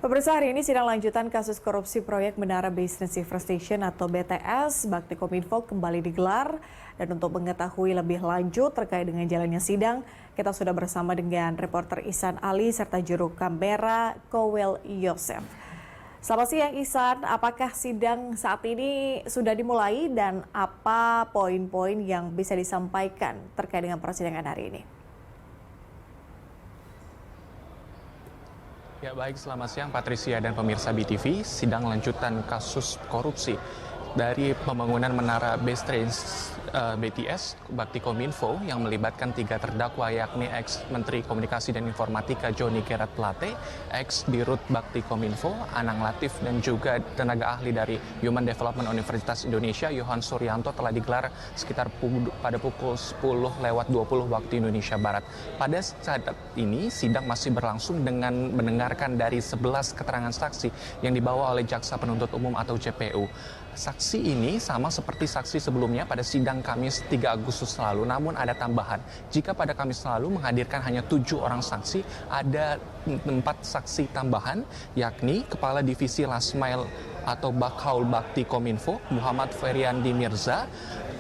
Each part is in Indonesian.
Pemirsa, hari ini sidang lanjutan kasus korupsi proyek Menara Business Infrastructure atau BTS Bakti Kominfo kembali digelar. Dan untuk mengetahui lebih lanjut terkait dengan jalannya sidang, kita sudah bersama dengan reporter Ihsan Ali serta juru kamera Kowel Yosef. Selamat siang Ihsan, apakah sidang saat ini sudah dimulai dan apa poin-poin yang bisa disampaikan terkait dengan persidangan hari ini? Ya baik, selamat siang Patricia dan pemirsa BTV. Sidang lanjutan kasus korupsi dari pembangunan Menara BTS Bakti Kominfo yang melibatkan 3 terdakwa yakni ex-Menteri Komunikasi dan Informatika Johnny Gerard Plate, ex-Dirut Bakti Kominfo Anang Latif dan juga tenaga ahli dari Human Development Universitas Indonesia Yohan Suryanto telah digelar sekitar pada pukul 10:20 waktu Indonesia Barat. Pada saat ini sidang masih berlangsung dengan mendengarkan dari 11 keterangan saksi yang dibawa oleh Jaksa Penuntut Umum atau JPU. Saksi ini sama seperti saksi sebelumnya pada sidang Kamis 3 Agustus lalu, namun ada tambahan. Jika pada Kamis lalu menghadirkan hanya 7 orang saksi, ada 4 saksi tambahan, yakni Kepala Divisi Lasmail atau Bakhaul Bakti Kominfo, Muhammad Feryandi Mirza,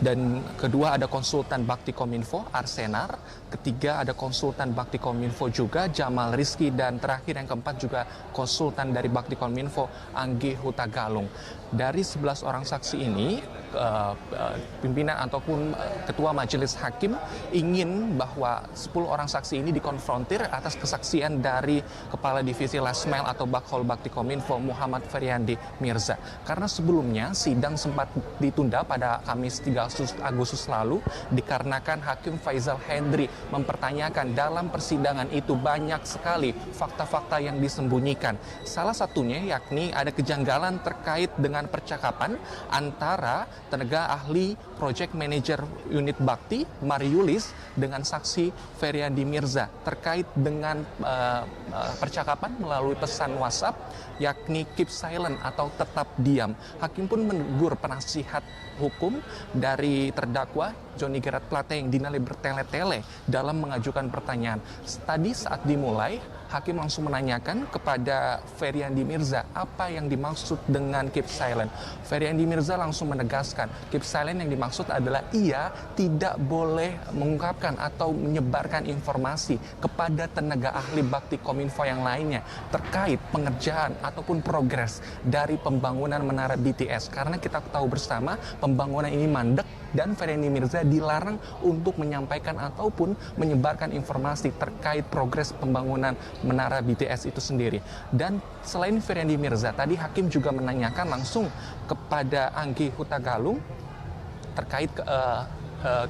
dan kedua ada konsultan Bakti Kominfo, Arsenar, ketiga ada konsultan Bakti Kominfo juga, Jamal Rizky, dan terakhir yang keempat juga konsultan dari Bakti Kominfo, Anggi Hutagalung. Dari 11 orang saksi ini, pimpinan ataupun ketua majelis hakim ingin bahwa 10 orang saksi ini dikonfrontir atas kesaksian dari Kepala Divisi Lasmail atau Bakhaul Bakti Kominfo, Muhammad Feryandi Mirza. Karena sebelumnya sidang sempat ditunda pada Kamis 3 Agustus lalu dikarenakan Hakim Faizal Hendri mempertanyakan dalam persidangan itu banyak sekali fakta-fakta yang disembunyikan. Salah satunya yakni ada kejanggalan terkait dengan percakapan antara tenaga ahli Project Manager Unit Bakti Mariulis dengan saksi Feryandi Mirza terkait dengan percakapan melalui pesan WhatsApp yakni keep silent atau tetap diam. Hakim pun menegur penasihat hukum dari terdakwa Johnny Gerard Plate yang dinilai bertele-tele dalam mengajukan pertanyaan. Tadi saat dimulai, Hakim langsung menanyakan kepada Feryandi Mirza apa yang dimaksud dengan keep silent. Feryandi Mirza langsung menegaskan keep silent yang dimaksud adalah ia tidak boleh mengungkapkan atau menyebarkan informasi kepada tenaga ahli Bakti Kominfo yang lainnya terkait pengerjaan ataupun progres dari pembangunan Menara BTS. Karena kita tahu bersama pembangunan ini mandek dan Feryandi Mirza dilarang untuk menyampaikan ataupun menyebarkan informasi terkait progres pembangunan Menara BTS itu sendiri. Dan selain Feryandi Mirza, tadi Hakim juga menanyakan langsung kepada Anggi Hutagalung terkait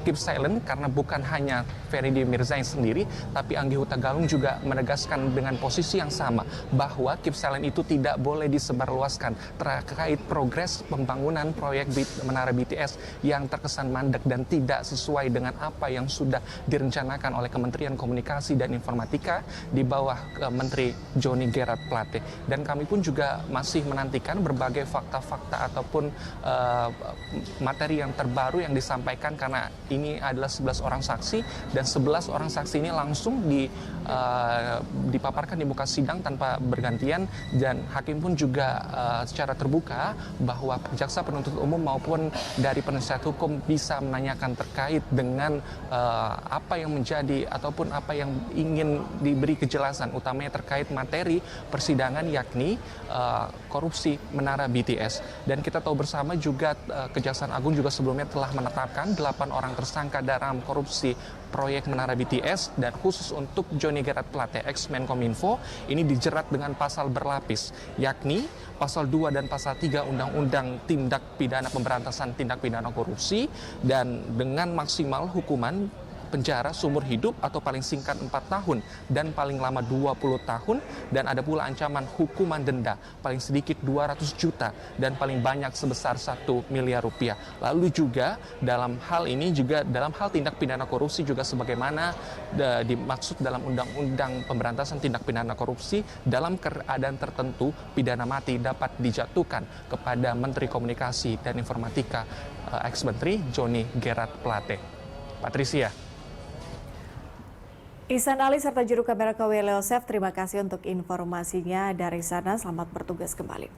keep silent karena bukan hanya Feryandi Mirza yang sendiri, tapi Anggi Hutagalung juga menegaskan dengan posisi yang sama bahwa keep silent itu tidak boleh disebarluaskan terkait progres pembangunan proyek Menara BTS yang terkesan mandek dan tidak sesuai dengan apa yang sudah direncanakan oleh Kementerian Komunikasi dan Informatika di bawah Menteri Johnny Gerard Plate. Dan kami pun juga masih menantikan berbagai fakta-fakta ataupun materi yang terbaru yang disampaikan karena ini adalah 11 orang saksi dan 11 orang saksi ini langsung dipaparkan di muka sidang tanpa bergantian dan Hakim pun juga secara terbuka bahwa jaksa penuntut umum maupun dari penasihat hukum bisa menanyakan terkait dengan apa yang menjadi ataupun apa yang ingin diberi kejelasan utamanya terkait materi persidangan yakni korupsi Menara BTS. Dan kita tahu bersama juga Kejaksaan Agung juga sebelumnya telah menetapkan 8 orang tersangka dalam korupsi proyek Menara BTS dan khusus untuk Johnny Gerard Plate ex-Menkominfo ini dijerat dengan pasal berlapis yakni pasal 2 dan pasal 3 Undang-Undang Tindak Pidana Pemberantasan Tindak Pidana Korupsi dan dengan maksimal hukuman penjara seumur hidup atau paling singkat 4 tahun dan paling lama 20 tahun dan ada pula ancaman hukuman denda paling sedikit 200 juta dan paling banyak sebesar 1 miliar rupiah. Lalu juga dalam hal ini juga dalam hal tindak pidana korupsi juga sebagaimana dimaksud dalam Undang-Undang Pemberantasan Tindak Pidana Korupsi dalam keadaan tertentu pidana mati dapat dijatuhkan kepada Menteri Komunikasi dan Informatika ex-Menteri Johnny Gerard Plate. Patricia. Ihsan Ali serta juru kamera KW Leosef, terima kasih untuk informasinya dari sana. Selamat bertugas kembali.